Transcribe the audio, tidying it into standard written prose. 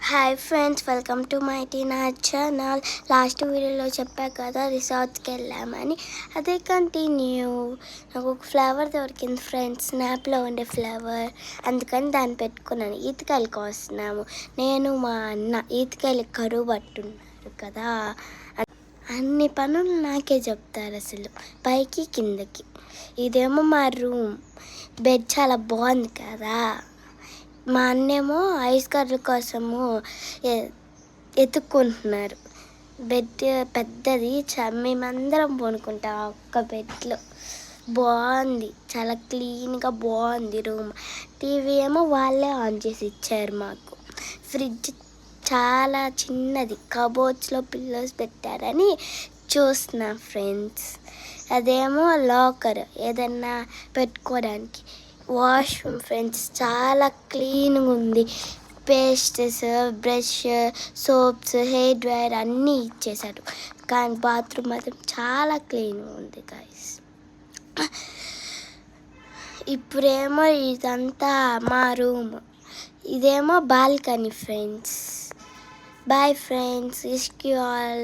Hi friends, welcome to my Tina channel. Last వీడియోలో చెప్పా కదా రిసార్ట్స్కి వెళ్ళామని, అదే కంటిన్యూ. నాకు ఒక ఫ్లవర్ దొరికింది ఫ్రెండ్స్, స్నాప్లో ఉండే ఫ్లవర్. అందుకని దాన్ని పెట్టుకున్నాను. ఈతకాయలు కోస్తున్నాము నేను మా అన్న. ఈతకాయలు కరువు పట్టున్నారు కదా, అన్ని పనులు నాకే చెప్తారు అసలు, పైకి కిందకి. ఇదేమో మా రూమ్, బెడ్ చాలా బాగుంది కదా. మా అన్నేమో ఐస్ కర్రల కోసము ఎత్తుక్కుంటున్నారు. బెడ్ పెద్దది, మేమందరం పడుకుంటాం ఒక్క బెడ్లో. బాగుంది, చాలా క్లీన్గా బాగుంది రూమ్. టీవీ ఏమో వాళ్ళే ఆన్ చేసి ఇచ్చారు మాకు. ఫ్రిడ్జ్ చాలా చిన్నది, కబోర్డ్స్లో పిల్లోస్ పెట్టారని చూస్తున్నా ఫ్రెండ్స్. అదేమో లాకర్, ఏదన్నా పెట్టుకోవడానికి. వాష్రూమ్ ఫ్రెండ్స్ చాలా క్లీన్గా ఉంది. పేస్టెస్, బ్రష్, సోప్స్, హెయిర్ డ్రైయర్ అన్నీ ఇచ్చేసారు. కానీ బాత్రూమ్ మాత్రం చాలా క్లీన్గా ఉంది గైస్. ఇప్పుడేమో ఇదంతా మా రూమ్, ఇదేమో balcony friends. Bye friends, wish you all.